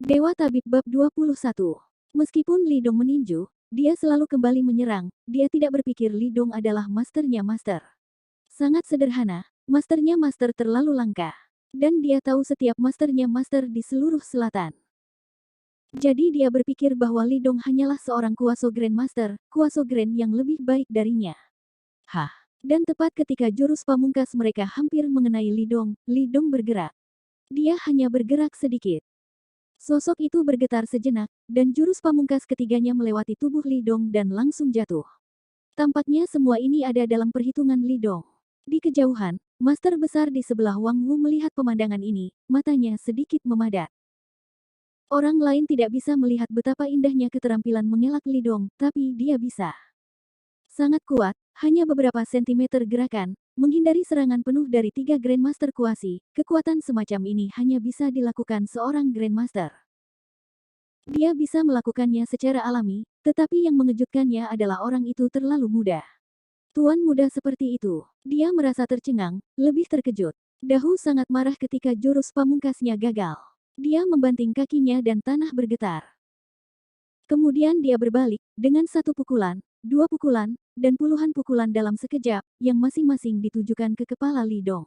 Dewa Tabib Bab 21. Meskipun Li Dong meninju, dia selalu kembali menyerang. Dia tidak berpikir Li Dong adalah masternya master. Sangat sederhana, masternya master terlalu langka. Dan dia tahu setiap masternya master di seluruh selatan. Jadi dia berpikir bahwa Li Dong hanyalah seorang Kuaso Grandmaster, Kuaso Grand yang lebih baik darinya. Hah. Dan tepat ketika jurus pamungkas mereka hampir mengenai Li Dong bergerak. Dia hanya bergerak sedikit. Sosok itu bergetar sejenak, dan jurus pamungkas ketiganya melewati tubuh Li Dong dan langsung jatuh. Tampaknya semua ini ada dalam perhitungan Li Dong. Di kejauhan, master besar di sebelah Wang Wu melihat pemandangan ini, matanya sedikit memadat. Orang lain tidak bisa melihat betapa indahnya keterampilan mengelak Li Dong, tapi dia bisa. Sangat kuat, hanya beberapa sentimeter gerakan, menghindari serangan penuh dari 3 Grandmaster Kuasi. Kekuatan semacam ini hanya bisa dilakukan seorang Grandmaster. Dia bisa melakukannya secara alami, tetapi yang mengejutkannya adalah orang itu terlalu muda. Tuan muda seperti itu, dia merasa tercengang, lebih terkejut. Dahu sangat marah ketika jurus pamungkasnya gagal. Dia membanting kakinya dan tanah bergetar. Kemudian dia berbalik, dengan satu pukulan, dua pukulan, dan puluhan pukulan dalam sekejap, yang masing-masing ditujukan ke kepala Li Dong.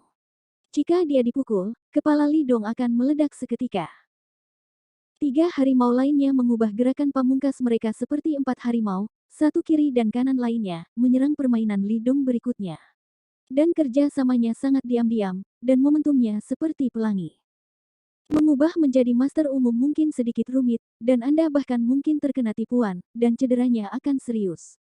Jika dia dipukul, kepala Li Dong akan meledak seketika. 3 harimau lainnya mengubah gerakan pamungkas mereka seperti 4 harimau, satu kiri dan kanan lainnya, menyerang permainan Li Dong berikutnya. Dan kerja samanya sangat diam-diam, dan momentumnya seperti pelangi. Mengubah menjadi master umum mungkin sedikit rumit, dan Anda bahkan mungkin terkena tipuan, dan cederanya akan serius.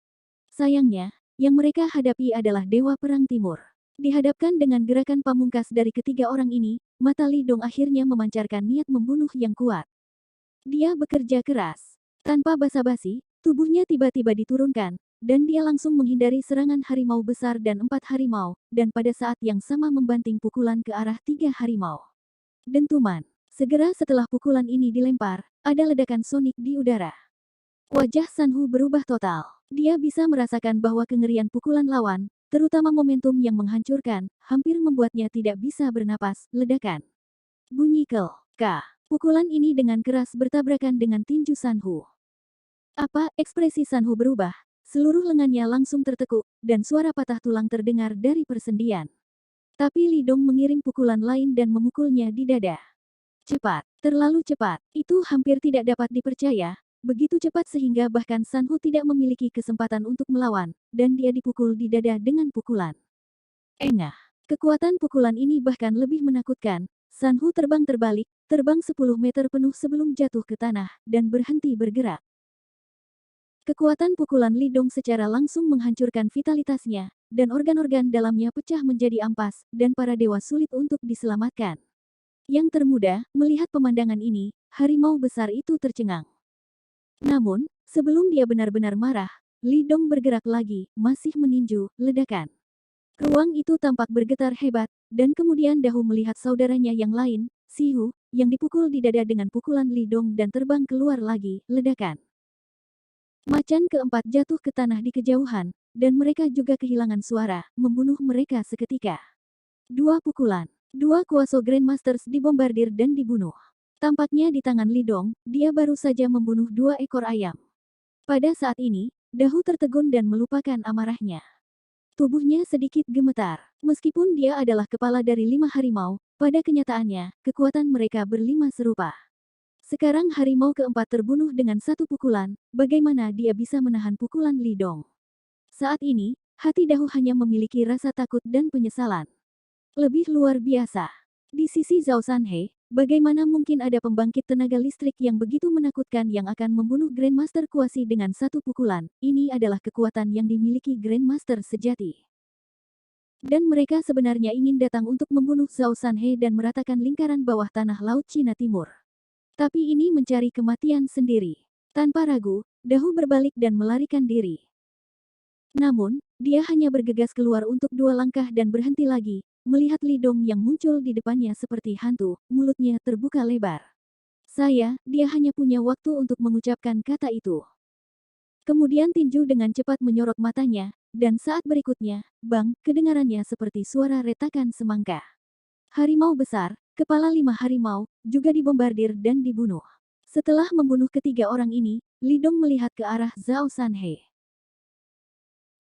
Sayangnya, yang mereka hadapi adalah Dewa Perang Timur. Dihadapkan dengan gerakan pamungkas dari ketiga orang ini, mata Li Dong akhirnya memancarkan niat membunuh yang kuat. Dia bekerja keras. Tanpa basa-basi, tubuhnya tiba-tiba diturunkan, dan dia langsung menghindari serangan harimau besar dan 4 harimau, dan pada saat yang sama membanting pukulan ke arah 3 harimau. Dentuman. Segera setelah pukulan ini dilempar, ada ledakan sonik di udara. Wajah Sanhu berubah total. Dia bisa merasakan bahwa kengerian pukulan lawan, terutama momentum yang menghancurkan, hampir membuatnya tidak bisa bernapas. Ledakan. Bunyi kel. K. Pukulan ini dengan keras bertabrakan dengan tinju Sanhu. Apa? Ekspresi Sanhu berubah. Seluruh lengannya langsung tertekuk, dan suara patah tulang terdengar dari persendian. Tapi Li Dong mengirim pukulan lain dan memukulnya di dada. Cepat, terlalu cepat, itu hampir tidak dapat dipercaya, begitu cepat sehingga bahkan Sanhu tidak memiliki kesempatan untuk melawan, dan dia dipukul di dada dengan pukulan. Engah, kekuatan pukulan ini bahkan lebih menakutkan. Sanhu terbang terbalik, terbang 10 meter penuh sebelum jatuh ke tanah, dan berhenti bergerak. Kekuatan pukulan Li Dong secara langsung menghancurkan vitalitasnya, dan organ-organ dalamnya pecah menjadi ampas, dan para dewa sulit untuk diselamatkan. Yang termuda, melihat pemandangan ini, harimau besar itu tercengang. Namun, sebelum dia benar-benar marah, Li Dong bergerak lagi, masih meninju, ledakan. Ruang itu tampak bergetar hebat, dan kemudian Dahu melihat saudaranya yang lain, Sihu, yang dipukul di dada dengan pukulan Li Dong dan terbang keluar lagi, ledakan. Macan keempat jatuh ke tanah di kejauhan, dan mereka juga kehilangan suara, membunuh mereka seketika. 2 pukulan. 2 Kuaso Grandmasters dibombardir dan dibunuh. Tampaknya di tangan Li Dong, dia baru saja membunuh 2 ekor ayam. Pada saat ini, Dahu tertegun dan melupakan amarahnya. Tubuhnya sedikit gemetar. Meskipun dia adalah kepala dari 5 harimau, pada kenyataannya, kekuatan mereka berlima serupa. Sekarang harimau keempat terbunuh dengan 1 pukulan, bagaimana dia bisa menahan pukulan Li Dong? Saat ini, hati Dahu hanya memiliki rasa takut dan penyesalan. Lebih luar biasa. Di sisi Zhao Sanhe, bagaimana mungkin ada pembangkit tenaga listrik yang begitu menakutkan yang akan membunuh Grandmaster Kuasi dengan 1 pukulan? Ini adalah kekuatan yang dimiliki Grandmaster sejati. Dan mereka sebenarnya ingin datang untuk membunuh Zhao Sanhe dan meratakan lingkaran bawah tanah Laut Cina Timur. Tapi ini mencari kematian sendiri. Tanpa ragu, Dahu berbalik dan melarikan diri. Namun, dia hanya bergegas keluar untuk 2 langkah dan berhenti lagi, melihat Li Dong yang muncul di depannya seperti hantu, mulutnya terbuka lebar. Dia hanya punya waktu untuk mengucapkan kata itu. Kemudian tinju dengan cepat menyorot matanya, dan saat berikutnya, bang, kedengarannya seperti suara retakan semangka. Harimau besar, kepala 5 harimau, juga dibombardir dan dibunuh. Setelah membunuh ketiga orang ini, Li Dong melihat ke arah Zhao Sanhe.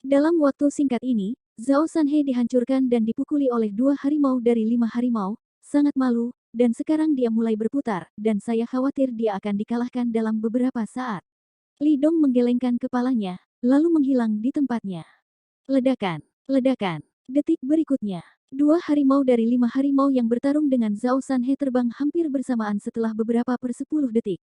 Dalam waktu singkat ini, Zhao Sanhe dihancurkan dan dipukuli oleh 2 harimau dari 5 harimau, sangat malu, dan sekarang dia mulai berputar, dan saya khawatir dia akan dikalahkan dalam beberapa saat. Li Dong menggelengkan kepalanya, lalu menghilang di tempatnya. Ledakan, ledakan. Detik berikutnya, 2 harimau dari 5 harimau yang bertarung dengan Zhao Sanhe terbang hampir bersamaan setelah beberapa per 10 detik.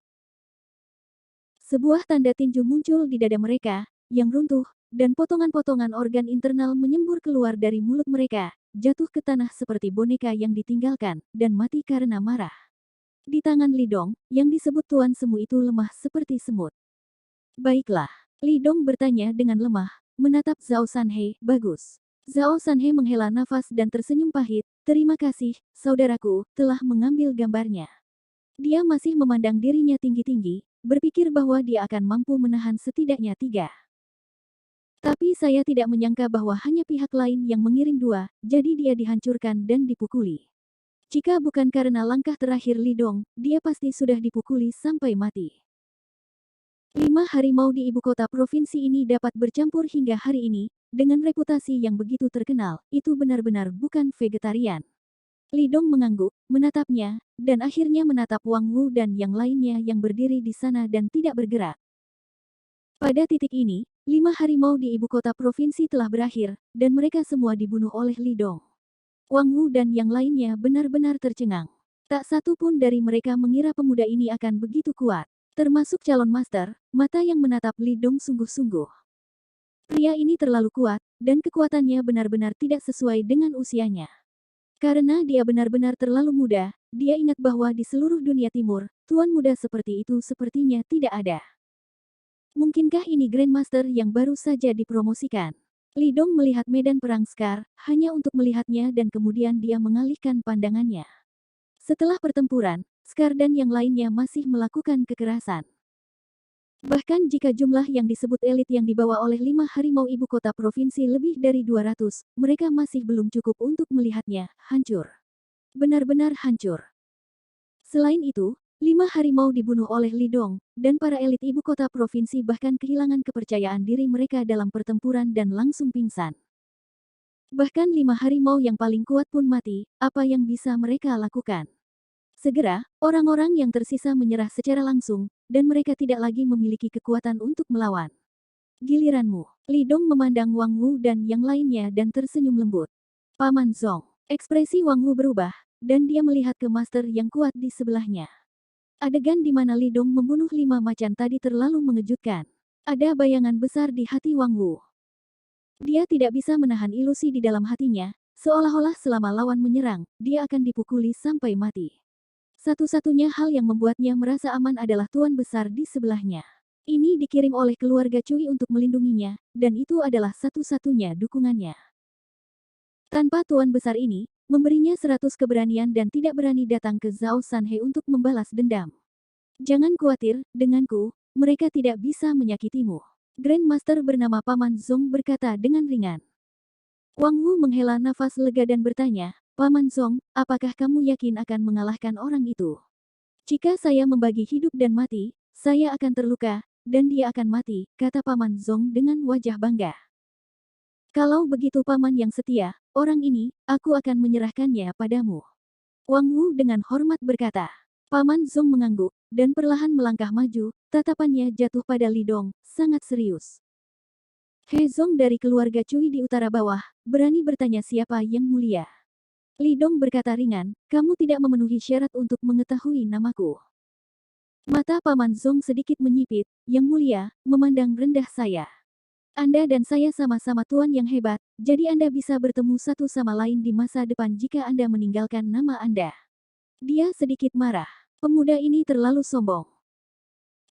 Sebuah tanda tinju muncul di dada mereka, yang runtuh, dan potongan-potongan organ internal menyembur keluar dari mulut mereka, jatuh ke tanah seperti boneka yang ditinggalkan, dan mati karena marah. Di tangan Li Dong, yang disebut Tuan Semu itu lemah seperti semut. Baiklah, Li Dong bertanya dengan lemah, menatap Zhao Sanhe, bagus. Zhao Sanhe menghela nafas dan tersenyum pahit, terima kasih, saudaraku, telah mengambil gambarnya. Dia masih memandang dirinya tinggi-tinggi, berpikir bahwa dia akan mampu menahan setidaknya 3. Tapi saya tidak menyangka bahwa hanya pihak lain yang mengirim 2, jadi dia dihancurkan dan dipukuli. Jika bukan karena langkah terakhir Li Dong, dia pasti sudah dipukuli sampai mati. 5 harimau di ibu kota provinsi ini dapat bercampur hingga hari ini, dengan reputasi yang begitu terkenal, itu benar-benar bukan vegetarian. Li Dong mengangguk, menatapnya, dan akhirnya menatap Wang Wu dan yang lainnya yang berdiri di sana dan tidak bergerak. Pada titik ini, 5 harimau di ibu kota provinsi telah berakhir, dan mereka semua dibunuh oleh Li Dong. Wang Wu dan yang lainnya benar-benar tercengang. Tak satu pun dari mereka mengira pemuda ini akan begitu kuat. Termasuk calon master, mata yang menatap Li Dong sungguh-sungguh. Pria ini terlalu kuat, dan kekuatannya benar-benar tidak sesuai dengan usianya. Karena dia benar-benar terlalu muda, dia ingat bahwa di seluruh dunia timur, tuan muda seperti itu sepertinya tidak ada. Mungkinkah ini Grandmaster yang baru saja dipromosikan? Li Dong melihat medan perang Scar, hanya untuk melihatnya dan kemudian dia mengalihkan pandangannya. Setelah pertempuran, Scar dan yang lainnya masih melakukan kekerasan. Bahkan jika jumlah yang disebut elit yang dibawa oleh 5 harimau ibu kota provinsi lebih dari 200, mereka masih belum cukup untuk melihatnya hancur. Benar-benar hancur. Selain itu, 5 harimau dibunuh oleh Li Dong, dan para elit ibu kota provinsi bahkan kehilangan kepercayaan diri mereka dalam pertempuran dan langsung pingsan. Bahkan 5 harimau yang paling kuat pun mati, apa yang bisa mereka lakukan? Segera, orang-orang yang tersisa menyerah secara langsung, dan mereka tidak lagi memiliki kekuatan untuk melawan. Giliranmu, Li Dong memandang Wang Wu dan yang lainnya dan tersenyum lembut. Paman Zong, ekspresi Wang Wu berubah, dan dia melihat ke master yang kuat di sebelahnya. Adegan di mana Li Dong membunuh 5 macan tadi terlalu mengejutkan. Ada bayangan besar di hati Wang Wu. Dia tidak bisa menahan ilusi di dalam hatinya, seolah-olah selama lawan menyerang, dia akan dipukuli sampai mati. Satu-satunya hal yang membuatnya merasa aman adalah tuan besar di sebelahnya. Ini dikirim oleh keluarga Cui untuk melindunginya, dan itu adalah satu-satunya dukungannya. Tanpa tuan besar ini, memberinya 100 keberanian dan tidak berani datang ke Zhao Sanhe untuk membalas dendam. Jangan khawatir, denganku, mereka tidak bisa menyakitimu. Grandmaster bernama Paman Zong berkata dengan ringan. Wang Wu menghela nafas lega dan bertanya, Paman Zong, apakah kamu yakin akan mengalahkan orang itu? Jika saya membagi hidup dan mati, saya akan terluka, dan dia akan mati, kata Paman Zong dengan wajah bangga. Kalau begitu Paman yang setia, orang ini, aku akan menyerahkannya padamu. Wang Wu dengan hormat berkata. Paman Zong mengangguk, dan perlahan melangkah maju, tatapannya jatuh pada Li Dong, sangat serius. He Zong dari keluarga Cui di utara bawah, berani bertanya siapa yang mulia. Li Dong berkata ringan, kamu tidak memenuhi syarat untuk mengetahui namaku. Mata Paman Zong sedikit menyipit, yang mulia, memandang rendah saya. Anda dan saya sama-sama tuan yang hebat, jadi Anda bisa bertemu satu sama lain di masa depan jika Anda meninggalkan nama Anda. Dia sedikit marah. Pemuda ini terlalu sombong.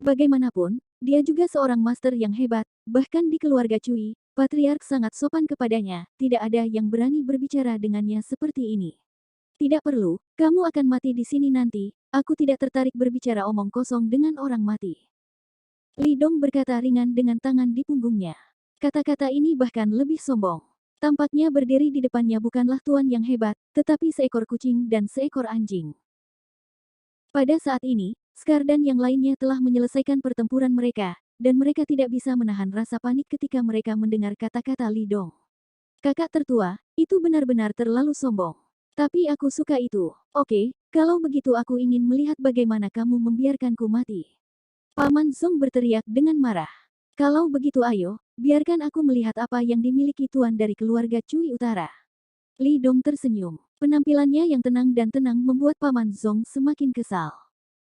Bagaimanapun, dia juga seorang master yang hebat, bahkan di keluarga Cui, Patriark sangat sopan kepadanya, tidak ada yang berani berbicara dengannya seperti ini. Tidak perlu, kamu akan mati di sini nanti, aku tidak tertarik berbicara omong kosong dengan orang mati. Li Dong berkata ringan dengan tangan di punggungnya. Kata-kata ini bahkan lebih sombong. Tampaknya berdiri di depannya bukanlah tuan yang hebat, tetapi seekor kucing dan seekor anjing. Pada saat ini, Scar dan yang lainnya telah menyelesaikan pertempuran mereka, dan mereka tidak bisa menahan rasa panik ketika mereka mendengar kata-kata Li Dong. Kakak tertua, itu benar-benar terlalu sombong. Tapi aku suka itu. Oke, kalau begitu aku ingin melihat bagaimana kamu membiarkanku mati. Paman Zong berteriak dengan marah. Kalau begitu ayo, biarkan aku melihat apa yang dimiliki tuan dari keluarga Cui Utara. Li Dong tersenyum. Penampilannya yang tenang dan tenang membuat Paman Zong semakin kesal.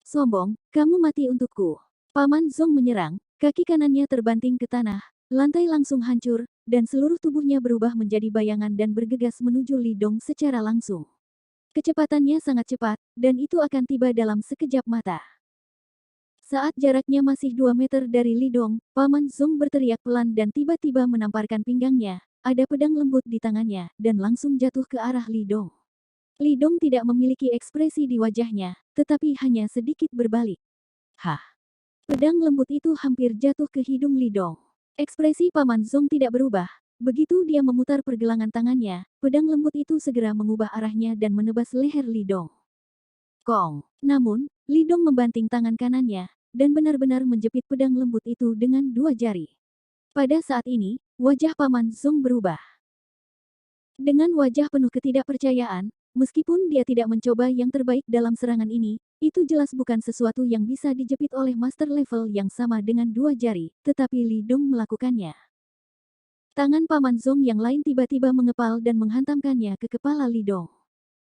Sombong, kamu mati untukku. Paman Zong menyerang, kaki kanannya terbanting ke tanah, lantai langsung hancur, dan seluruh tubuhnya berubah menjadi bayangan dan bergegas menuju Li Dong secara langsung. Kecepatannya sangat cepat, dan itu akan tiba dalam sekejap mata. Saat jaraknya masih 2 meter dari Li Dong, Paman Zong berteriak pelan dan tiba-tiba menamparkan pinggangnya, ada pedang lembut di tangannya, dan langsung jatuh ke arah Li Dong. Li Dong tidak memiliki ekspresi di wajahnya, tetapi hanya sedikit berbalik. Hah! Pedang lembut itu hampir jatuh ke hidung Li Dong. Ekspresi Paman Zong tidak berubah. Begitu dia memutar pergelangan tangannya, pedang lembut itu segera mengubah arahnya dan menebas leher Li Dong. Kong! Namun, Li Dong membanting tangan kanannya, dan benar-benar menjepit pedang lembut itu dengan 2 jari. Pada saat ini, wajah Paman Zong berubah. Dengan wajah penuh ketidakpercayaan, meskipun dia tidak mencoba yang terbaik dalam serangan ini, itu jelas bukan sesuatu yang bisa dijepit oleh master level yang sama dengan 2 jari, tetapi Li Dong melakukannya. Tangan Paman Zong yang lain tiba-tiba mengepal dan menghantamkannya ke kepala Li Dong.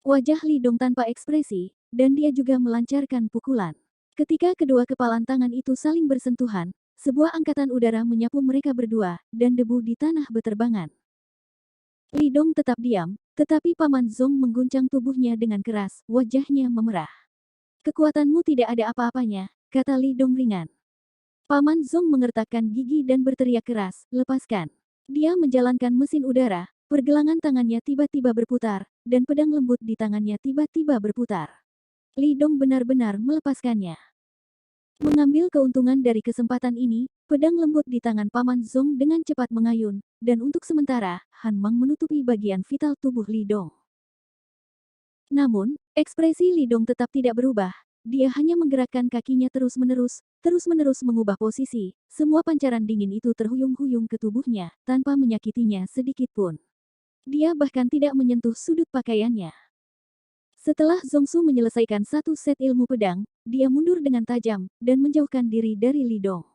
Wajah Li Dong tanpa ekspresi, dan dia juga melancarkan pukulan. Ketika kedua kepalan tangan itu saling bersentuhan, sebuah angkatan udara menyapu mereka berdua, dan debu di tanah beterbangan. Li Dong tetap diam, tetapi Paman Zong mengguncang tubuhnya dengan keras, wajahnya memerah. Kekuatanmu tidak ada apa-apanya, kata Li Dong ringan. Paman Zong mengertakkan gigi dan berteriak keras, lepaskan. Dia menjalankan mesin udara, pergelangan tangannya tiba-tiba berputar, dan pedang lembut di tangannya tiba-tiba berputar. Li Dong benar-benar melepaskannya. Mengambil keuntungan dari kesempatan ini, pedang lembut di tangan Paman Zong dengan cepat mengayun, dan untuk sementara, Han Mang menutupi bagian vital tubuh Li Dong. Namun, ekspresi Li Dong tetap tidak berubah. Dia hanya menggerakkan kakinya terus-menerus mengubah posisi. Semua pancaran dingin itu terhuyung-huyung ke tubuhnya, tanpa menyakitinya sedikit pun. Dia bahkan tidak menyentuh sudut pakaiannya. Setelah Zongsu menyelesaikan satu set ilmu pedang, dia mundur dengan tajam, dan menjauhkan diri dari Li Dong.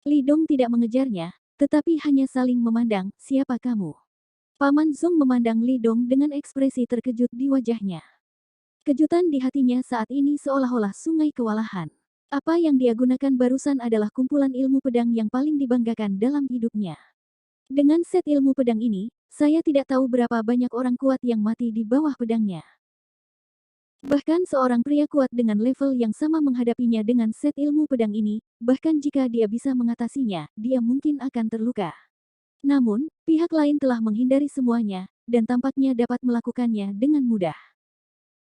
Li Dong tidak mengejarnya, tetapi hanya saling memandang, siapa kamu? Paman Zong memandang Li Dong dengan ekspresi terkejut di wajahnya. Kejutan di hatinya saat ini seolah-olah sungai kewalahan. Apa yang dia gunakan barusan adalah kumpulan ilmu pedang yang paling dibanggakan dalam hidupnya. Dengan set ilmu pedang ini, saya tidak tahu berapa banyak orang kuat yang mati di bawah pedangnya. Bahkan seorang pria kuat dengan level yang sama menghadapinya dengan set ilmu pedang ini, bahkan jika dia bisa mengatasinya, dia mungkin akan terluka. Namun, pihak lain telah menghindari semuanya, dan tampaknya dapat melakukannya dengan mudah.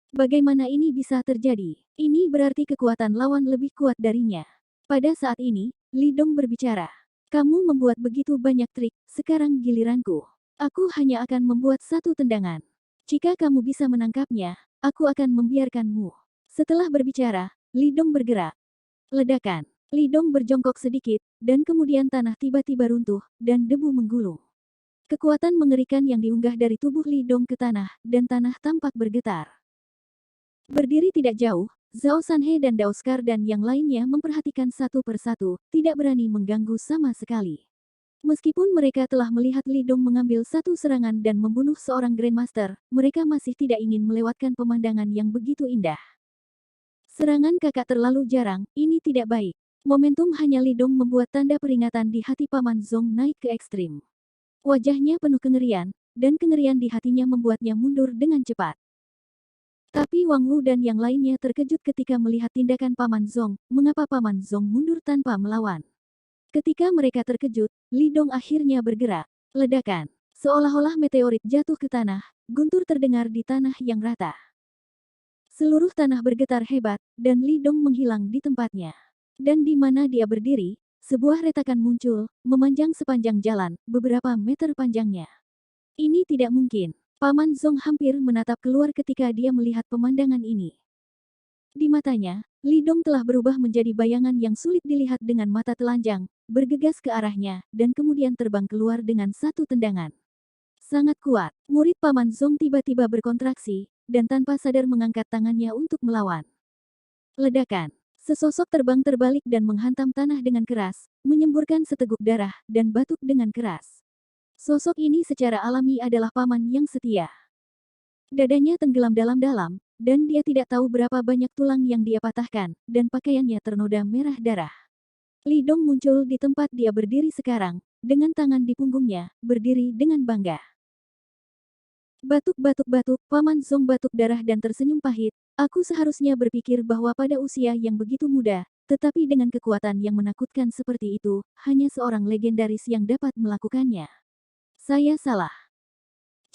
Bagaimana ini bisa terjadi? Ini berarti kekuatan lawan lebih kuat darinya. Pada saat ini, Li Dong berbicara. Kamu membuat begitu banyak trik, sekarang giliranku. Aku hanya akan membuat satu tendangan. Jika kamu bisa menangkapnya, aku akan membiarkanmu. Setelah berbicara, Li Dong bergerak. Ledakan. Li Dong berjongkok sedikit, dan kemudian tanah tiba-tiba runtuh, dan debu menggulung. Kekuatan mengerikan yang diunggah dari tubuh Li Dong ke tanah, dan tanah tampak bergetar. Berdiri tidak jauh, Zhao Sanhe dan Dao Scar dan yang lainnya memperhatikan satu persatu, tidak berani mengganggu sama sekali. Meskipun mereka telah melihat Li Dong mengambil satu serangan dan membunuh seorang Grandmaster, mereka masih tidak ingin melewatkan pemandangan yang begitu indah. Serangan kakak terlalu jarang, ini tidak baik. Momentum hanya Li Dong membuat tanda peringatan di hati Paman Zong naik ke ekstrim. Wajahnya penuh kengerian, dan kengerian di hatinya membuatnya mundur dengan cepat. Tapi Wang Wu dan yang lainnya terkejut ketika melihat tindakan Paman Zong, mengapa Paman Zong mundur tanpa melawan. Ketika mereka terkejut, Li Dong akhirnya bergerak. Ledakan. Seolah-olah meteorit jatuh ke tanah, guntur terdengar di tanah yang rata. Seluruh tanah bergetar hebat, dan Li Dong menghilang di tempatnya. Dan di mana dia berdiri, sebuah retakan muncul, memanjang sepanjang jalan, beberapa meter panjangnya. Ini tidak mungkin. Paman Zong hampir menatap keluar ketika dia melihat pemandangan ini. Di matanya, Li Dong telah berubah menjadi bayangan yang sulit dilihat dengan mata telanjang, bergegas ke arahnya, dan kemudian terbang keluar dengan satu tendangan. Sangat kuat, murid Paman Zong tiba-tiba berkontraksi, dan tanpa sadar mengangkat tangannya untuk melawan. Ledakan. Sesosok terbang terbalik dan menghantam tanah dengan keras, menyemburkan seteguk darah, dan batuk dengan keras. Sosok ini secara alami adalah paman yang setia. Dadanya tenggelam dalam-dalam, dan dia tidak tahu berapa banyak tulang yang dia patahkan, dan pakaiannya ternoda merah darah. Li Dong muncul di tempat dia berdiri sekarang, dengan tangan di punggungnya, berdiri dengan bangga. Batuk batuk batuk, Paman Zong batuk darah dan tersenyum pahit. Aku seharusnya berpikir bahwa pada usia yang begitu muda, tetapi dengan kekuatan yang menakutkan seperti itu, hanya seorang legendaris yang dapat melakukannya. Saya salah.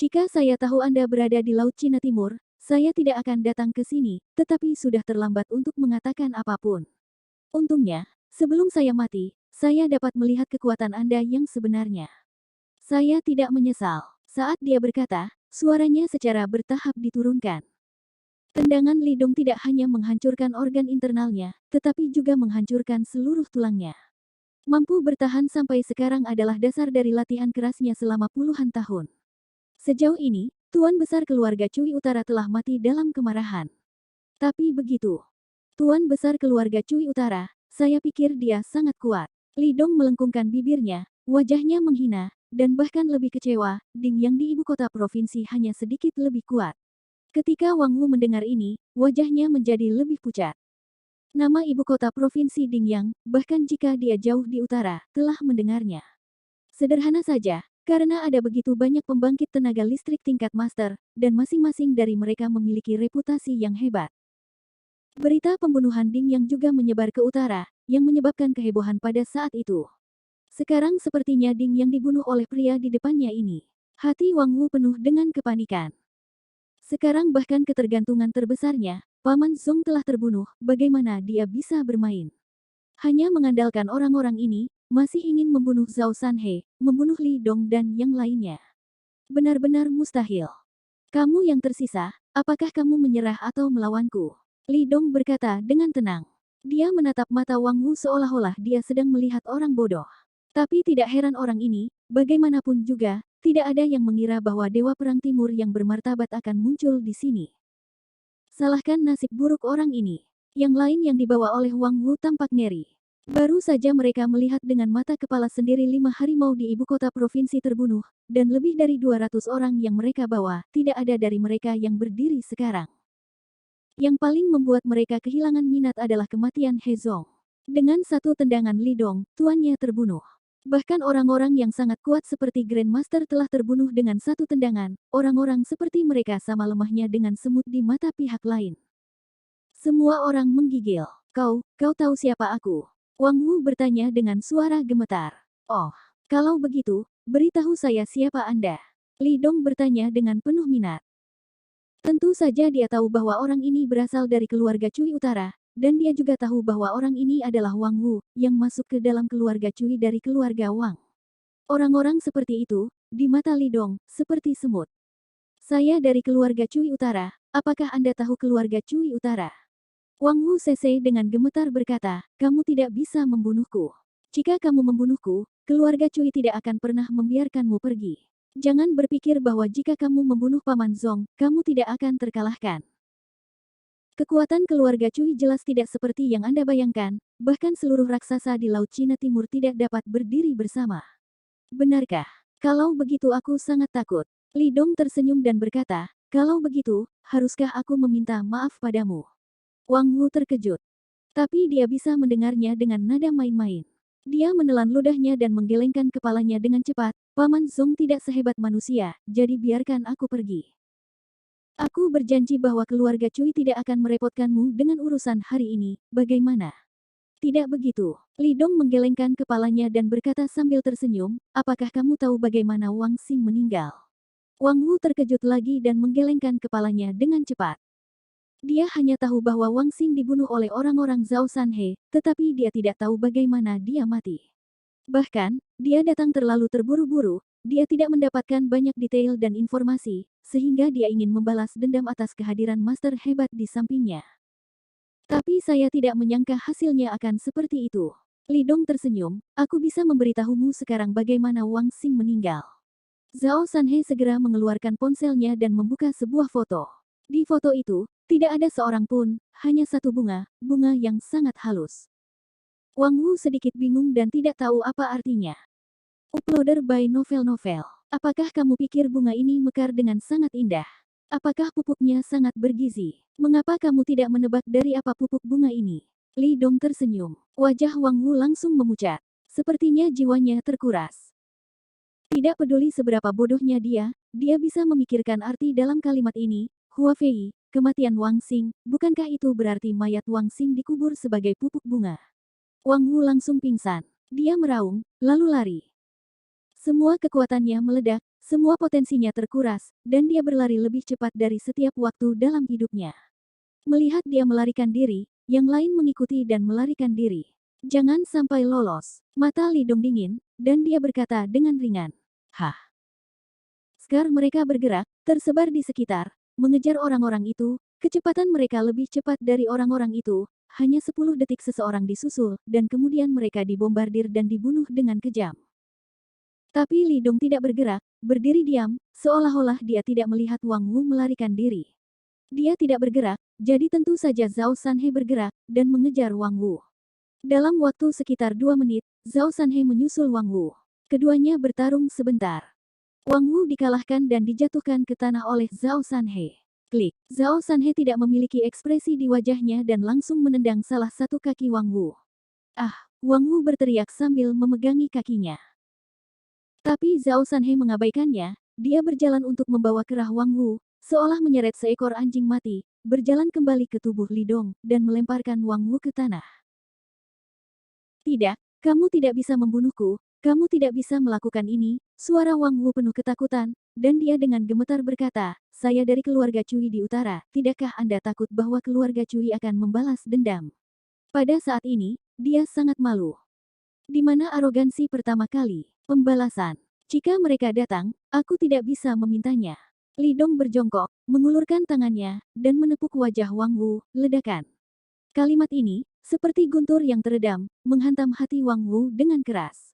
Jika saya tahu Anda berada di Laut Cina Timur, saya tidak akan datang ke sini, tetapi sudah terlambat untuk mengatakan apapun. Untungnya, sebelum saya mati, saya dapat melihat kekuatan Anda yang sebenarnya. Saya tidak menyesal. Saat dia berkata, suaranya secara bertahap diturunkan. Tendangan Li Dong tidak hanya menghancurkan organ internalnya, tetapi juga menghancurkan seluruh tulangnya. Mampu bertahan sampai sekarang adalah dasar dari latihan kerasnya selama puluhan tahun. Sejauh ini, Tuan Besar keluarga Cui Utara telah mati dalam kemarahan. Tapi begitu. Tuan Besar keluarga Cui Utara, saya pikir dia sangat kuat. Li Dong melengkungkan bibirnya, wajahnya menghina, dan bahkan lebih kecewa, Ding Yang di ibu kota provinsi hanya sedikit lebih kuat. Ketika Wang Wu mendengar ini, wajahnya menjadi lebih pucat. Nama ibu kota provinsi Ding Yang, bahkan jika dia jauh di utara, telah mendengarnya. Sederhana saja, karena ada begitu banyak pembangkit tenaga listrik tingkat master, dan masing-masing dari mereka memiliki reputasi yang hebat. Berita pembunuhan Ding Yang juga menyebar ke utara, yang menyebabkan kehebohan pada saat itu. Sekarang sepertinya Ding Yang dibunuh oleh pria di depannya ini. Hati Wang Wu penuh dengan kepanikan. Sekarang bahkan ketergantungan terbesarnya, Paman Zong telah terbunuh, bagaimana dia bisa bermain? Hanya mengandalkan orang-orang ini, masih ingin membunuh Zhao Sanhe, membunuh Li Dong dan yang lainnya. Benar-benar mustahil. Kamu yang tersisa, apakah kamu menyerah atau melawanku? Li Dong berkata dengan tenang. Dia menatap mata Wang Wu seolah-olah dia sedang melihat orang bodoh. Tapi tidak heran orang ini, bagaimanapun juga, tidak ada yang mengira bahwa Dewa Perang Timur yang bermartabat akan muncul di sini. Salahkan nasib buruk orang ini. Yang lain yang dibawa oleh Wang Wu tampak ngeri. Baru saja mereka melihat dengan mata kepala sendiri 5 harimau di ibu kota provinsi terbunuh, dan lebih dari 200 orang yang mereka bawa, tidak ada dari mereka yang berdiri sekarang. Yang paling membuat mereka kehilangan minat adalah kematian He Zong. Dengan satu tendangan Li Dong, tuannya terbunuh. Bahkan orang-orang yang sangat kuat seperti Grandmaster telah terbunuh dengan satu tendangan, orang-orang seperti mereka sama lemahnya dengan semut di mata pihak lain. Semua orang menggigil. Kau tahu siapa aku? Wang Wu bertanya dengan suara gemetar. Oh, kalau begitu, beritahu saya siapa Anda. Li Dong bertanya dengan penuh minat. Tentu saja dia tahu bahwa orang ini berasal dari keluarga Cui Utara, dan dia juga tahu bahwa orang ini adalah Wang Wu, yang masuk ke dalam keluarga Cui dari keluarga Wang. Orang-orang seperti itu, di mata Li Dong, seperti semut. Saya dari keluarga Cui Utara, apakah Anda tahu keluarga Cui Utara? Wang Wu Sese dengan gemetar berkata, kamu tidak bisa membunuhku. Jika kamu membunuhku, keluarga Cui tidak akan pernah membiarkanmu pergi. Jangan berpikir bahwa jika kamu membunuh Paman Zong, kamu tidak akan terkalahkan. Kekuatan keluarga Cui jelas tidak seperti yang Anda bayangkan, bahkan seluruh raksasa di Laut Cina Timur tidak dapat berdiri bersama. Benarkah? Kalau begitu aku sangat takut. Li Dong tersenyum dan berkata, kalau begitu, haruskah aku meminta maaf padamu? Wang Wu terkejut. Tapi dia bisa mendengarnya dengan nada main-main. Dia menelan ludahnya dan menggelengkan kepalanya dengan cepat. Paman Zong tidak sehebat manusia, jadi biarkan aku pergi. Aku berjanji bahwa keluarga Cui tidak akan merepotkanmu dengan urusan hari ini, bagaimana? Tidak begitu. Li Dong menggelengkan kepalanya dan berkata sambil tersenyum, apakah kamu tahu bagaimana Wang Xing meninggal? Wang Wu terkejut lagi dan menggelengkan kepalanya dengan cepat. Dia hanya tahu bahwa Wang Xing dibunuh oleh orang-orang Zhao Sanhe, tetapi dia tidak tahu bagaimana dia mati. Bahkan, dia datang terlalu terburu-buru, dia tidak mendapatkan banyak detail dan informasi, sehingga dia ingin membalas dendam atas kehadiran master hebat di sampingnya. Tapi saya tidak menyangka hasilnya akan seperti itu. Li Dong tersenyum, aku bisa memberitahumu sekarang bagaimana Wang Xing meninggal. Zhao Sanhe segera mengeluarkan ponselnya dan membuka sebuah foto. Di foto itu, tidak ada seorang pun, hanya satu bunga, bunga yang sangat halus. Wang Wu sedikit bingung dan tidak tahu apa artinya. Uploader by Novel. Apakah kamu pikir bunga ini mekar dengan sangat indah? Apakah pupuknya sangat bergizi? Mengapa kamu tidak menebak dari apa pupuk bunga ini? Li Dong tersenyum. Wajah Wang Wu langsung memucat. Sepertinya jiwanya terkuras. Tidak peduli seberapa bodohnya dia bisa memikirkan arti dalam kalimat ini. Hua Fei, kematian Wang Xing, bukankah itu berarti mayat Wang Xing dikubur sebagai pupuk bunga? Wang Wu langsung pingsan. Dia meraung, lalu lari. Semua kekuatannya meledak, semua potensinya terkuras, dan dia berlari lebih cepat dari setiap waktu dalam hidupnya. Melihat dia melarikan diri, yang lain mengikuti dan melarikan diri. Jangan sampai lolos. Mata Li Dong dingin, dan dia berkata dengan ringan. Hah. Sekarang mereka bergerak, tersebar di sekitar, mengejar orang-orang itu, kecepatan mereka lebih cepat dari orang-orang itu, hanya 10 detik seseorang disusul, dan kemudian mereka dibombardir dan dibunuh dengan kejam. Tapi Li Dong tidak bergerak, berdiri diam, seolah-olah dia tidak melihat Wang Wu melarikan diri. Dia tidak bergerak, jadi tentu saja Zhao Sanhe bergerak, dan mengejar Wang Wu. Dalam waktu sekitar 2 menit, Zhao Sanhe menyusul Wang Wu. Keduanya bertarung sebentar. Wang Wu dikalahkan dan dijatuhkan ke tanah oleh Zhao Sanhe. Klik. Zhao Sanhe tidak memiliki ekspresi di wajahnya dan langsung menendang salah satu kaki Wang Wu. Ah, Wang Wu berteriak sambil memegangi kakinya. Tapi Zhao Sanhe mengabaikannya, dia berjalan untuk membawa kerah Wang Wu, seolah menyeret seekor anjing mati, berjalan kembali ke tubuh Li Dong, dan melemparkan Wang Wu ke tanah. Tidak, kamu tidak bisa membunuhku, kamu tidak bisa melakukan ini, suara Wang Wu penuh ketakutan, dan dia dengan gemetar berkata, saya dari keluarga Cui di utara, tidakkah Anda takut bahwa keluarga Cui akan membalas dendam? Pada saat ini, dia sangat malu. Di mana arogansi pertama kali? Pembalasan. Jika mereka datang, aku tidak bisa memintanya. Li Dong berjongkok, mengulurkan tangannya, dan menepuk wajah Wang Wu, ledakan. Kalimat ini, seperti guntur yang teredam, menghantam hati Wang Wu dengan keras.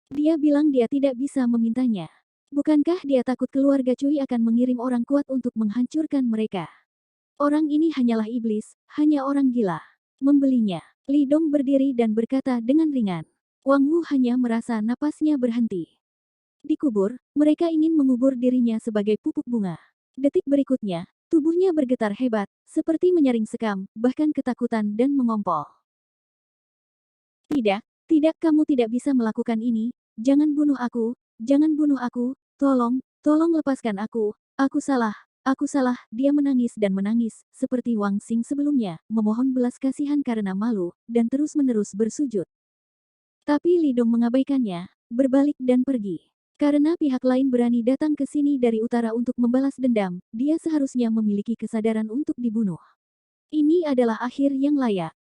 Dia bilang dia tidak bisa memintanya. Bukankah dia takut keluarga Cui akan mengirim orang kuat untuk menghancurkan mereka? Orang ini hanyalah iblis, hanya orang gila. Membelinya. Li Dong berdiri dan berkata dengan ringan. Wang Wu hanya merasa napasnya berhenti. Dikubur, mereka ingin mengubur dirinya sebagai pupuk bunga. Detik berikutnya, tubuhnya bergetar hebat, seperti menyaring sekam, bahkan ketakutan dan mengompol. Tidak, tidak, kamu tidak bisa melakukan ini, jangan bunuh aku, tolong, tolong lepaskan aku salah, dia menangis dan menangis, seperti Wang Xing sebelumnya, memohon belas kasihan karena malu, dan terus-menerus bersujud. Tapi Li Dong mengabaikannya, berbalik dan pergi. Karena pihak lain berani datang ke sini dari utara untuk membalas dendam, dia seharusnya memiliki kesadaran untuk dibunuh. Ini adalah akhir yang layak.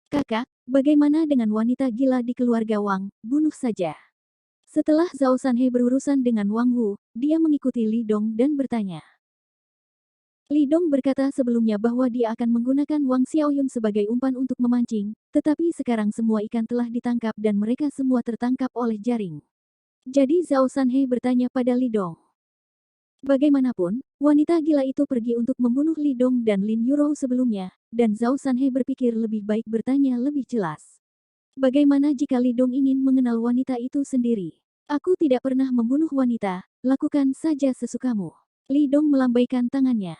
Kakak, bagaimana dengan wanita gila di keluarga Wang? Bunuh saja. Setelah Zhao Sanhe berurusan dengan Wang Wu, dia mengikuti Li Dong dan bertanya. Li Dong berkata sebelumnya bahwa dia akan menggunakan Wang Xiaoyun sebagai umpan untuk memancing, tetapi sekarang semua ikan telah ditangkap dan mereka semua tertangkap oleh jaring. Jadi Zhao Sanhe bertanya pada Li Dong. Bagaimanapun, wanita gila itu pergi untuk membunuh Li Dong dan Lin Yurou sebelumnya, dan Zhao Sanhe berpikir lebih baik bertanya lebih jelas. Bagaimana jika Li Dong ingin mengenal wanita itu sendiri? Aku tidak pernah membunuh wanita, lakukan saja sesukamu. Li Dong melambaikan tangannya.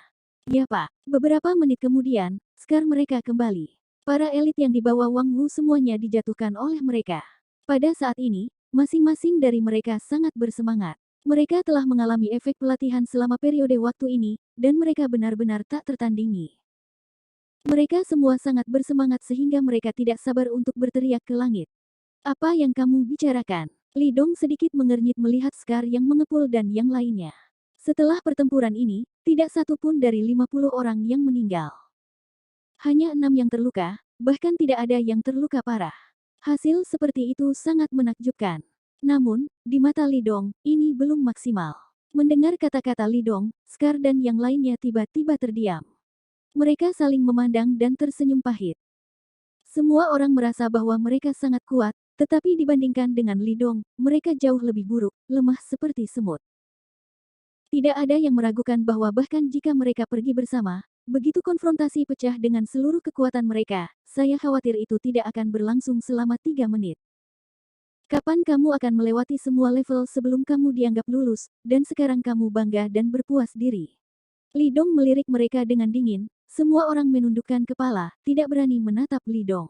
Ya Pak, beberapa menit kemudian, Skar mereka kembali. Para elit yang dibawa Wang Wu semuanya dijatuhkan oleh mereka. Pada saat ini, masing-masing dari mereka sangat bersemangat. Mereka telah mengalami efek pelatihan selama periode waktu ini, dan mereka benar-benar tak tertandingi. Mereka semua sangat bersemangat sehingga mereka tidak sabar untuk berteriak ke langit. Apa yang kamu bicarakan? Li Dong sedikit mengernyit melihat Skar yang mengepul dan yang lainnya. Setelah pertempuran ini, tidak satu pun dari 50 orang yang meninggal. Hanya 6 yang terluka, bahkan tidak ada yang terluka parah. Hasil seperti itu sangat menakjubkan. Namun, di mata Li Dong, ini belum maksimal. Mendengar kata-kata Li Dong, Skar dan yang lainnya tiba-tiba terdiam. Mereka saling memandang dan tersenyum pahit. Semua orang merasa bahwa mereka sangat kuat, tetapi dibandingkan dengan Li Dong, mereka jauh lebih buruk, lemah seperti semut. Tidak ada yang meragukan bahwa bahkan jika mereka pergi bersama, begitu konfrontasi pecah dengan seluruh kekuatan mereka, saya khawatir itu tidak akan berlangsung selama 3 menit. Kapan kamu akan melewati semua level sebelum kamu dianggap lulus, dan sekarang kamu bangga dan berpuas diri? Li Dong melirik mereka dengan dingin, semua orang menundukkan kepala, tidak berani menatap Li Dong.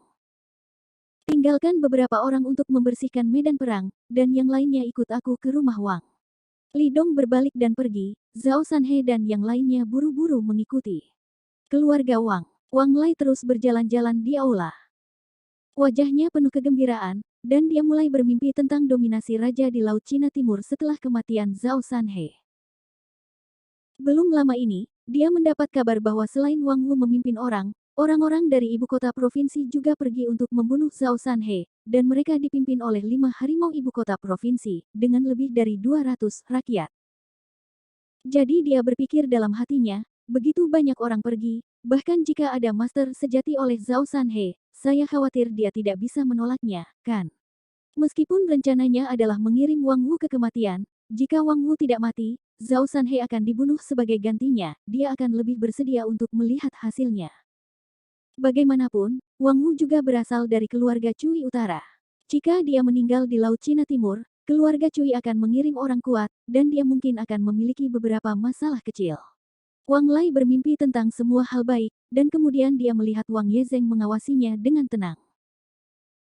Tinggalkan beberapa orang untuk membersihkan medan perang, dan yang lainnya ikut aku ke rumah Wang. Li Dong berbalik dan pergi, Zhao Sanhe dan yang lainnya buru-buru mengikuti. Keluarga Wang. Wang Lai terus berjalan-jalan di aula. Wajahnya penuh kegembiraan, dan dia mulai bermimpi tentang dominasi raja di Laut Cina Timur setelah kematian Zhao Sanhe. Belum lama ini, dia mendapat kabar bahwa selain Wang Wu memimpin orang-orang dari ibu kota provinsi juga pergi untuk membunuh Zhao Sanhe, dan mereka dipimpin oleh 5 harimau ibu kota provinsi, dengan lebih dari 200 rakyat. Jadi dia berpikir dalam hatinya, begitu banyak orang pergi, bahkan jika ada master sejati oleh Zhao Sanhe, saya khawatir dia tidak bisa menolaknya, kan? Meskipun rencananya adalah mengirim Wang Wu ke kematian, jika Wang Wu tidak mati, Zhao Sanhe akan dibunuh sebagai gantinya, dia akan lebih bersedia untuk melihat hasilnya. Bagaimanapun, Wang Wu juga berasal dari keluarga Cui Utara. Jika dia meninggal di Laut Cina Timur, keluarga Cui akan mengirim orang kuat, dan dia mungkin akan memiliki beberapa masalah kecil. Wang Lai bermimpi tentang semua hal baik, dan kemudian dia melihat Wang Yezheng mengawasinya dengan tenang.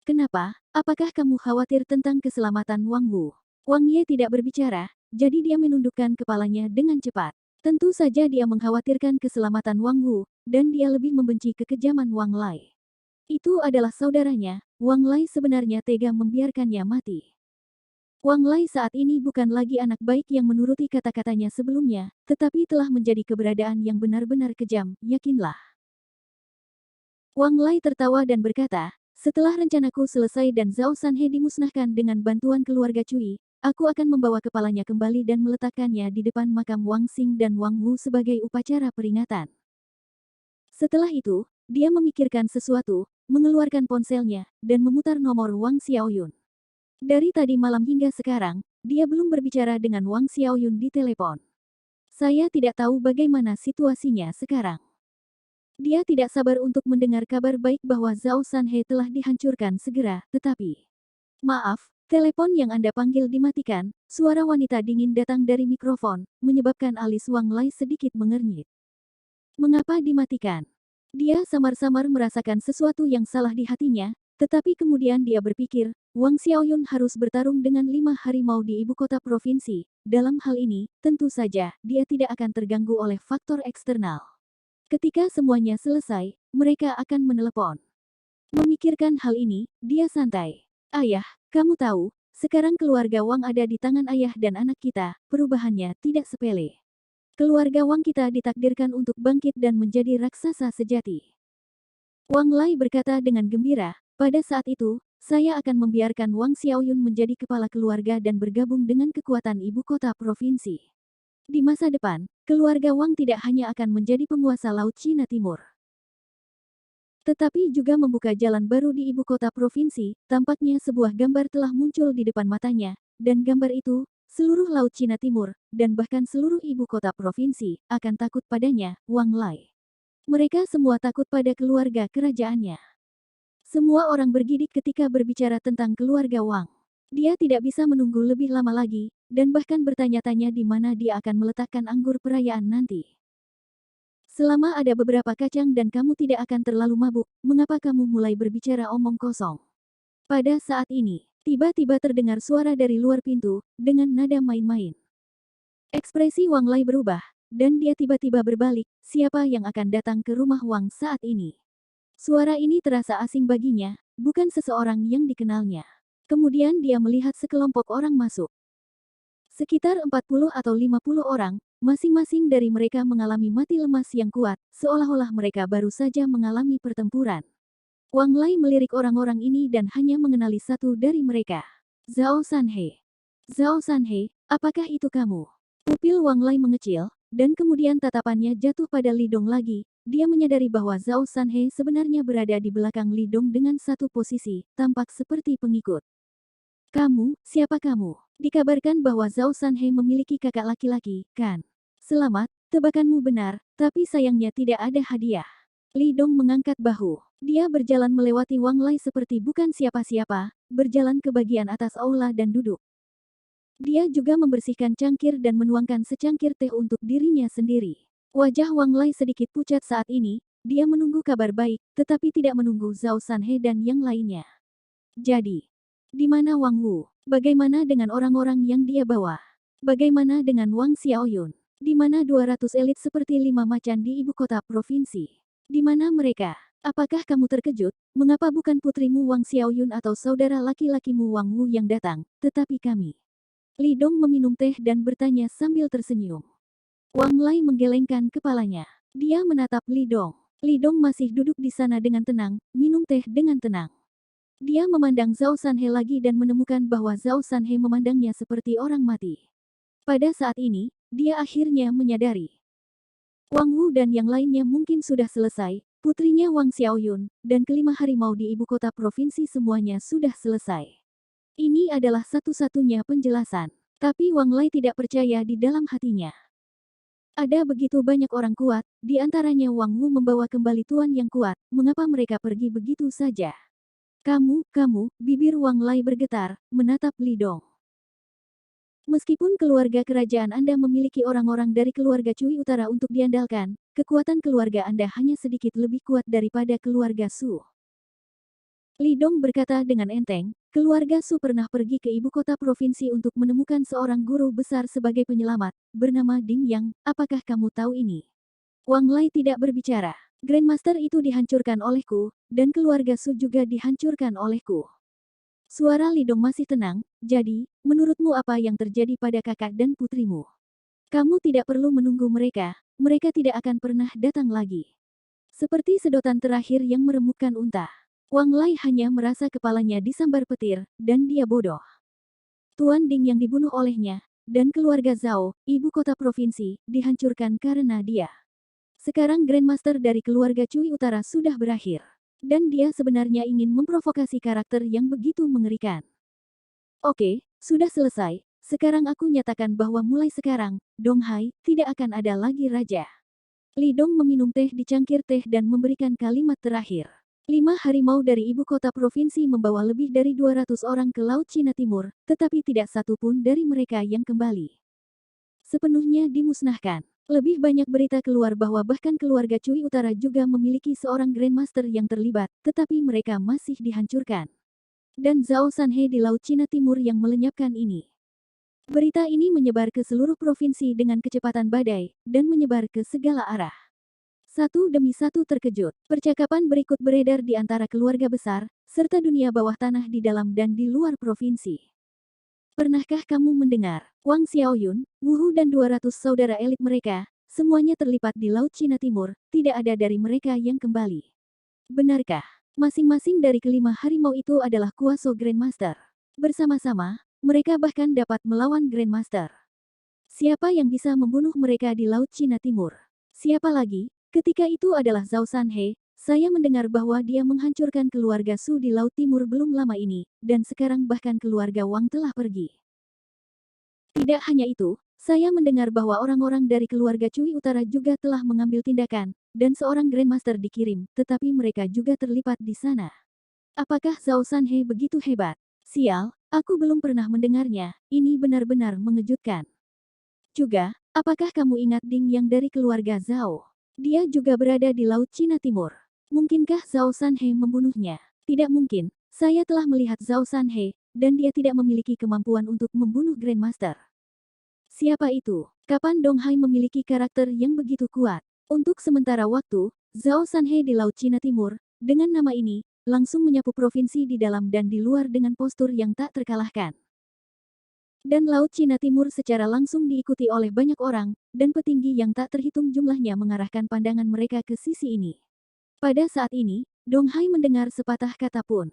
Kenapa? Apakah kamu khawatir tentang keselamatan Wang Wu? Wang Ye tidak berbicara, jadi dia menundukkan kepalanya dengan cepat. Tentu saja dia mengkhawatirkan keselamatan Wang Wu, dan dia lebih membenci kekejaman Wang Lai. Itu adalah saudaranya, Wang Lai sebenarnya tega membiarkannya mati. Wang Lai saat ini bukan lagi anak baik yang menuruti kata-katanya sebelumnya, tetapi telah menjadi keberadaan yang benar-benar kejam, yakinlah. Wang Lai tertawa dan berkata, setelah rencanaku selesai dan Zhao Sanhe dimusnahkan dengan bantuan keluarga Cui, aku akan membawa kepalanya kembali dan meletakkannya di depan makam Wang Xing dan Wang Wu sebagai upacara peringatan. Setelah itu, dia memikirkan sesuatu, mengeluarkan ponselnya, dan memutar nomor Wang Xiaoyun. Dari tadi malam hingga sekarang, dia belum berbicara dengan Wang Xiaoyun di telepon. Saya tidak tahu bagaimana situasinya sekarang. Dia tidak sabar untuk mendengar kabar baik bahwa Zhao Sanhe telah dihancurkan segera, tetapi... Maaf, telepon yang Anda panggil dimatikan, suara wanita dingin datang dari mikrofon, menyebabkan alis Wang Lai sedikit mengernyit. Mengapa dimatikan? Dia samar-samar merasakan sesuatu yang salah di hatinya, tetapi kemudian dia berpikir, Wang Xiaoyun harus bertarung dengan 5 harimau di ibu kota provinsi. Dalam hal ini, tentu saja, dia tidak akan terganggu oleh faktor eksternal. Ketika semuanya selesai, mereka akan menelepon. Memikirkan hal ini, dia santai. Ayah, kamu tahu, sekarang keluarga Wang ada di tangan ayah dan anak kita, perubahannya tidak sepele. Keluarga Wang kita ditakdirkan untuk bangkit dan menjadi raksasa sejati. Wang Lai berkata dengan gembira, pada saat itu, saya akan membiarkan Wang Xiaoyun menjadi kepala keluarga dan bergabung dengan kekuatan ibu kota provinsi. Di masa depan, keluarga Wang tidak hanya akan menjadi penguasa Laut Cina Timur, tetapi juga membuka jalan baru di ibu kota provinsi. Tampaknya sebuah gambar telah muncul di depan matanya, dan gambar itu, seluruh Laut Cina Timur, dan bahkan seluruh ibu kota provinsi, akan takut padanya, Wang Lai. Mereka semua takut pada keluarga kerajaannya. Semua orang bergidik ketika berbicara tentang keluarga Wang. Dia tidak bisa menunggu lebih lama lagi, dan bahkan bertanya-tanya di mana dia akan meletakkan anggur perayaan nanti. Selama ada beberapa kacang dan kamu tidak akan terlalu mabuk, mengapa kamu mulai berbicara omong kosong? Pada saat ini, tiba-tiba terdengar suara dari luar pintu, dengan nada main-main. Ekspresi Wang Lai berubah, dan dia tiba-tiba berbalik, siapa yang akan datang ke rumah Wang saat ini? Suara ini terasa asing baginya, bukan seseorang yang dikenalnya. Kemudian dia melihat sekelompok orang masuk. Sekitar 40 atau 50 orang, masing-masing dari mereka mengalami mati lemas yang kuat, seolah-olah mereka baru saja mengalami pertempuran. Wang Lai melirik orang-orang ini dan hanya mengenali satu dari mereka. Zhao Sanhe. Zhao Sanhe, apakah itu kamu? Pupil Wang Lai mengecil, dan kemudian tatapannya jatuh pada Li Dong lagi. Dia menyadari bahwa Zhao Sanhe sebenarnya berada di belakang Li Dong dengan satu posisi, tampak seperti pengikut. Kamu, siapa kamu? Dikabarkan bahwa Zhao Sanhe memiliki kakak laki-laki, kan? Selamat, tebakanmu benar, tapi sayangnya tidak ada hadiah. Li Dong mengangkat bahu. Dia berjalan melewati Wang Lai seperti bukan siapa-siapa, berjalan ke bagian atas aula dan duduk. Dia juga membersihkan cangkir dan menuangkan secangkir teh untuk dirinya sendiri. Wajah Wang Lai sedikit pucat saat ini, dia menunggu kabar baik, tetapi tidak menunggu Zhao Sanhe dan yang lainnya. Jadi, di mana Wang Wu? Bagaimana dengan orang-orang yang dia bawa? Bagaimana dengan Wang Xiaoyun? Di mana 200 elit seperti 5 macan di ibu kota provinsi? Di mana mereka? Apakah kamu terkejut? Mengapa bukan putrimu Wang Xiaoyun atau saudara laki-lakimu Wang Wu yang datang, tetapi kami? Li Dong meminum teh dan bertanya sambil tersenyum. Wang Lai menggelengkan kepalanya. Dia menatap Li Dong. Li Dong masih duduk di sana dengan tenang, minum teh dengan tenang. Dia memandang Zhao Sanhe lagi dan menemukan bahwa Zhao Sanhe memandangnya seperti orang mati. Pada saat ini, dia akhirnya menyadari. Wang Wu dan yang lainnya mungkin sudah selesai, putrinya Wang Xiaoyun, dan kelima harimau di ibu kota provinsi semuanya sudah selesai. Ini adalah satu-satunya penjelasan. Tapi Wang Lai tidak percaya di dalam hatinya. Ada begitu banyak orang kuat, di antaranya Wang Wu membawa kembali tuan yang kuat, mengapa mereka pergi begitu saja? Kamu, bibir Wang Lai bergetar, menatap Li Dong. Meskipun keluarga kerajaan Anda memiliki orang-orang dari keluarga Cui Utara untuk diandalkan, kekuatan keluarga Anda hanya sedikit lebih kuat daripada keluarga Su. Li Dong berkata dengan enteng, keluarga Su pernah pergi ke ibu kota provinsi untuk menemukan seorang guru besar sebagai penyelamat, bernama Ding Yang, apakah kamu tahu ini? Wang Lai tidak berbicara. Grandmaster itu dihancurkan olehku, dan keluarga Su juga dihancurkan olehku. Suara Li Dong masih tenang, jadi, menurutmu apa yang terjadi pada kakak dan putrimu? Kamu tidak perlu menunggu mereka tidak akan pernah datang lagi. Seperti sedotan terakhir yang meremukkan unta. Wang Lai hanya merasa kepalanya disambar petir, dan dia bodoh. Tuan Ding yang dibunuh olehnya, dan keluarga Zhao, ibu kota provinsi, dihancurkan karena dia. Sekarang Grandmaster dari keluarga Cui Utara sudah berakhir. Dan dia sebenarnya ingin memprovokasi karakter yang begitu mengerikan. Oke, sudah selesai. Sekarang aku nyatakan bahwa mulai sekarang, Dong Hai tidak akan ada lagi raja. Li Dong meminum teh di cangkir teh dan memberikan kalimat terakhir. 5 harimau dari ibu kota provinsi membawa lebih dari 200 orang ke Laut Cina Timur, tetapi tidak satu pun dari mereka yang kembali. Sepenuhnya dimusnahkan. Lebih banyak berita keluar bahwa bahkan keluarga Cui Utara juga memiliki seorang Grandmaster yang terlibat, tetapi mereka masih dihancurkan. Dan Zhao Sanhe di Laut Cina Timur yang melenyapkan ini. Berita ini menyebar ke seluruh provinsi dengan kecepatan badai, dan menyebar ke segala arah. Satu demi satu terkejut, percakapan berikut beredar di antara keluarga besar, serta dunia bawah tanah di dalam dan di luar provinsi. Pernahkah kamu mendengar, Wang Xiaoyun, Wu Hu dan 200 saudara elit mereka, semuanya terlipat di Laut Cina Timur, tidak ada dari mereka yang kembali. Benarkah? Masing-masing dari kelima harimau itu adalah kuasa Grandmaster. Bersama-sama, mereka bahkan dapat melawan Grandmaster. Siapa yang bisa membunuh mereka di Laut Cina Timur? Siapa lagi? Ketika itu adalah Zhao Sanhe, saya mendengar bahwa dia menghancurkan keluarga Su di Laut Timur belum lama ini, dan sekarang bahkan keluarga Wang telah pergi. Tidak hanya itu, saya mendengar bahwa orang-orang dari keluarga Cui Utara juga telah mengambil tindakan, dan seorang Grandmaster dikirim, tetapi mereka juga terlibat di sana. Apakah Zhao Sanhe begitu hebat? Sial, aku belum pernah mendengarnya, ini benar-benar mengejutkan. Juga, apakah kamu ingat Ding yang dari keluarga Zhao? Dia juga berada di Laut Cina Timur. Mungkinkah Zhao Sanhe membunuhnya? Tidak mungkin, saya telah melihat Zhao Sanhe, dan dia tidak memiliki kemampuan untuk membunuh Grandmaster. Siapa itu? Kapan Dong Hai memiliki karakter yang begitu kuat? Untuk sementara waktu, Zhao Sanhe di Laut Cina Timur, dengan nama ini, langsung menyapu provinsi di dalam dan di luar dengan postur yang tak terkalahkan. Dan Laut Cina Timur secara langsung diikuti oleh banyak orang, dan petinggi yang tak terhitung jumlahnya mengarahkan pandangan mereka ke sisi ini. Pada saat ini, Dong Hai mendengar sepatah kata pun.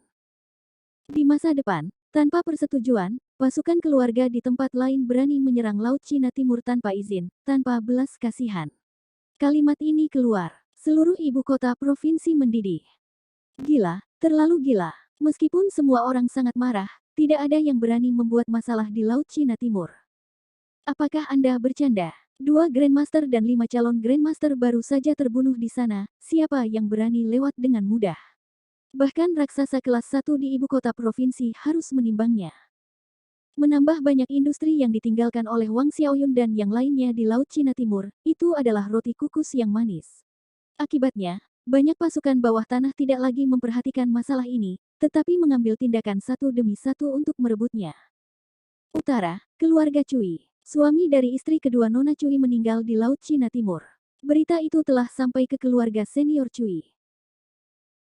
Di masa depan, tanpa persetujuan, Pasukan keluarga di tempat lain berani menyerang Laut Cina Timur tanpa izin, tanpa belas kasihan. Kalimat ini keluar, seluruh ibu kota provinsi mendidih. Gila, terlalu gila. Meskipun semua orang sangat marah, tidak ada yang berani membuat masalah di Laut Cina Timur. Apakah Anda bercanda? 2 Grandmaster dan 5 calon Grandmaster baru saja terbunuh di sana, siapa yang berani lewat dengan mudah? Bahkan raksasa kelas 1 di ibu kota provinsi harus menimbangnya. Menambah banyak industri yang ditinggalkan oleh Wang Xiaoyun dan yang lainnya di Laut Cina Timur, itu adalah roti kukus yang manis. Akibatnya, banyak pasukan bawah tanah tidak lagi memperhatikan masalah ini, tetapi mengambil tindakan satu demi satu untuk merebutnya. Utara, keluarga Cui. Suami dari istri kedua Nona Cui meninggal di Laut Cina Timur. Berita itu telah sampai ke keluarga senior Cui.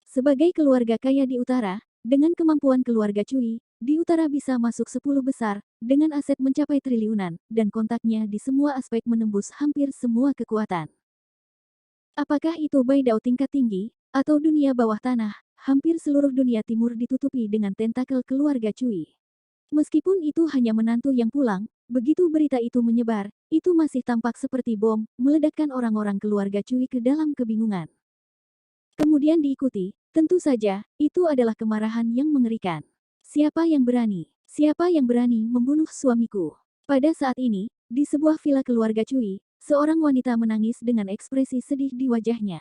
Sebagai keluarga kaya di utara, dengan kemampuan keluarga Cui, di utara bisa masuk 10 besar, dengan aset mencapai triliunan, dan kontaknya di semua aspek menembus hampir semua kekuatan. Apakah itu Baidao tingkat tinggi, atau dunia bawah tanah, hampir seluruh dunia timur ditutupi dengan tentakel keluarga Cui. Meskipun itu hanya menantu yang pulang, begitu berita itu menyebar, itu masih tampak seperti bom, meledakkan orang-orang keluarga Cui ke dalam kebingungan. Kemudian diikuti, tentu saja, itu adalah kemarahan yang mengerikan. Siapa yang berani? Siapa yang berani membunuh suamiku? Pada saat ini, di sebuah villa keluarga Cui, seorang wanita menangis dengan ekspresi sedih di wajahnya.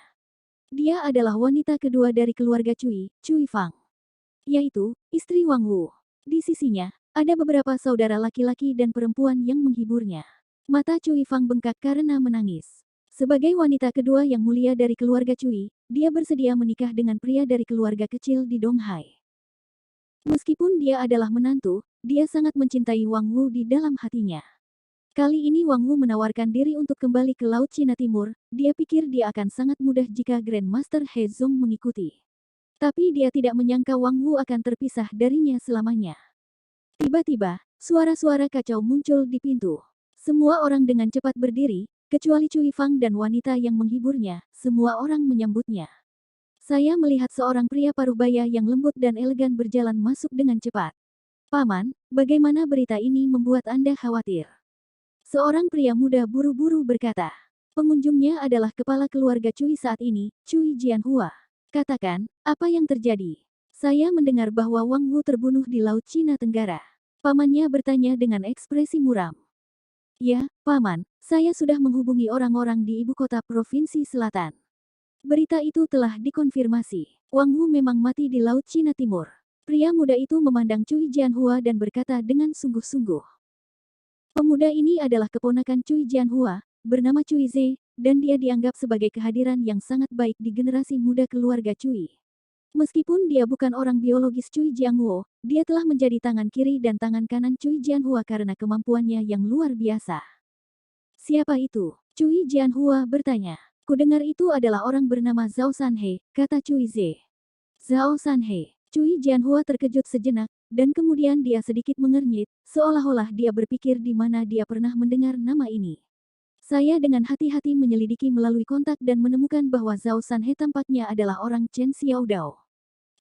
Dia adalah wanita kedua dari keluarga Cui, Cui Fang. Yaitu, istri Wang Wu. Di sisinya, ada beberapa saudara laki-laki dan perempuan yang menghiburnya. Mata Cui Fang bengkak karena menangis. Sebagai wanita kedua yang mulia dari keluarga Cui, dia bersedia menikah dengan pria dari keluarga kecil di Donghai. Meskipun dia adalah menantu, dia sangat mencintai Wang Wu di dalam hatinya. Kali ini Wang Wu menawarkan diri untuk kembali ke Laut Cina Timur, dia pikir dia akan sangat mudah jika Grandmaster He Zong mengikuti. Tapi dia tidak menyangka Wang Wu akan terpisah darinya selamanya. Tiba-tiba, suara-suara kacau muncul di pintu. Semua orang dengan cepat berdiri, kecuali Cui Fang dan wanita yang menghiburnya, semua orang menyambutnya. Saya melihat seorang pria paruh baya yang lembut dan elegan berjalan masuk dengan cepat. Paman, bagaimana berita ini membuat Anda khawatir? Seorang pria muda buru-buru berkata. Pengunjungnya adalah kepala keluarga Cui saat ini, Cui Jianhua. Katakan, apa yang terjadi? Saya mendengar bahwa Wang Wu terbunuh di Laut Cina Tenggara. Pamannya bertanya dengan ekspresi muram. Ya, Paman, saya sudah menghubungi orang-orang di ibu kota provinsi selatan. Berita itu telah dikonfirmasi. Wang Wu memang mati di Laut Cina Timur. Pria muda itu memandang Cui Jianhua dan berkata dengan sungguh-sungguh. Pemuda ini adalah keponakan Cui Jianhua, bernama Cui Ze, dan dia dianggap sebagai kehadiran yang sangat baik di generasi muda keluarga Cui. Meskipun dia bukan orang biologis Cui Jianhuo, dia telah menjadi tangan kiri dan tangan kanan Cui Jianhua karena kemampuannya yang luar biasa. Siapa itu? Cui Jianhua bertanya. Kudengar itu adalah orang bernama Zhao Sanhe, kata Cui Ze. Zhao Sanhe. Cui Jianhua terkejut sejenak, dan kemudian dia sedikit mengernyit, seolah-olah dia berpikir di mana dia pernah mendengar nama ini. Saya dengan hati-hati menyelidiki melalui kontak dan menemukan bahwa Zhao Sanhe tampaknya adalah orang Chen Xiaodao.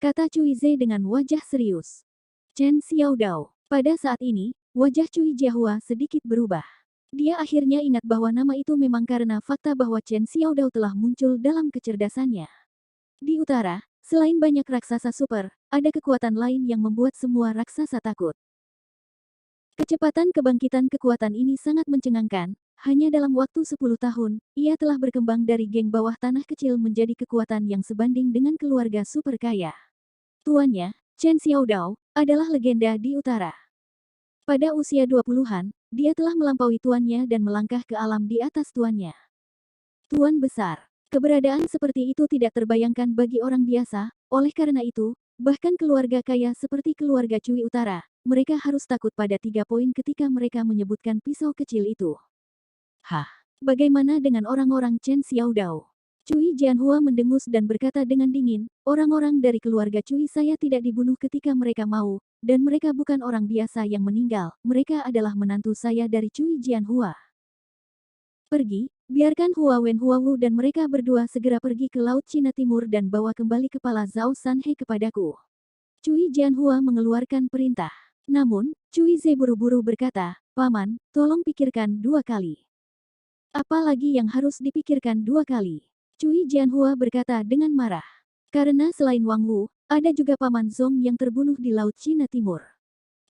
Kata Cui Ze dengan wajah serius. Chen Xiaodao. Pada saat ini, wajah Cui Jianhua sedikit berubah. Dia akhirnya ingat bahwa nama itu memang karena fakta bahwa Chen Xiaodao telah muncul dalam kecerdasannya. Di utara, selain banyak raksasa super, ada kekuatan lain yang membuat semua raksasa takut. Kecepatan kebangkitan kekuatan ini sangat mencengangkan, hanya dalam waktu 10 tahun, ia telah berkembang dari geng bawah tanah kecil menjadi kekuatan yang sebanding dengan keluarga super kaya. Tuannya, Chen Xiaodao, adalah legenda di utara. Pada usia 20-an, dia telah melampaui tuannya dan melangkah ke alam di atas tuannya. Tuan besar. Keberadaan seperti itu tidak terbayangkan bagi orang biasa, oleh karena itu, bahkan keluarga kaya seperti keluarga Cui Utara, mereka harus takut pada 3 poin ketika mereka menyebutkan pisau kecil itu. Hah? Bagaimana dengan orang-orang Chen Xiaodao? Cui Jianhua mendengus dan berkata dengan dingin, orang-orang dari keluarga Cui saya tidak dibunuh ketika mereka mau, dan mereka bukan orang biasa yang meninggal, mereka adalah menantu saya dari Cui Jianhua. Pergi, biarkan Hua Wen Hua Wu dan mereka berdua segera pergi ke Laut Cina Timur dan bawa kembali kepala Zhao Sanhe kepadaku. Cui Jianhua mengeluarkan perintah. Namun, Cui Ze buru-buru berkata, "Paman, tolong pikirkan 2 kali." "Apalagi yang harus dipikirkan 2 kali?" Cui Jianhua berkata dengan marah. "Karena selain Wang Wu, ada juga Paman Zong yang terbunuh di Laut Cina Timur."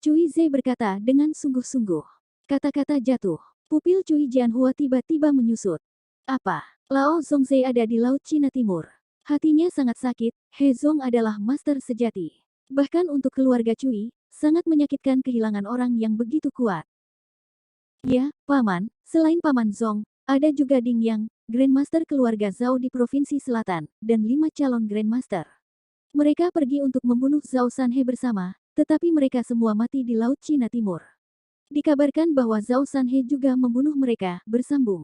Cui Ze berkata dengan sungguh-sungguh. Kata-kata jatuh. Pupil Cui Jianhua tiba-tiba menyusut. Apa? Lao Zongze ada di Laut Cina Timur. Hatinya sangat sakit, He Zong adalah master sejati. Bahkan untuk keluarga Cui, sangat menyakitkan kehilangan orang yang begitu kuat. Ya, Paman, selain Paman Zong, ada juga Ding Yang, Grandmaster keluarga Zhao di Provinsi Selatan, dan 5 calon Grandmaster. Mereka pergi untuk membunuh Zhao Sanhe bersama, tetapi mereka semua mati di Laut Cina Timur. Dikabarkan bahwa Zhao Sanhe juga membunuh mereka, bersambung.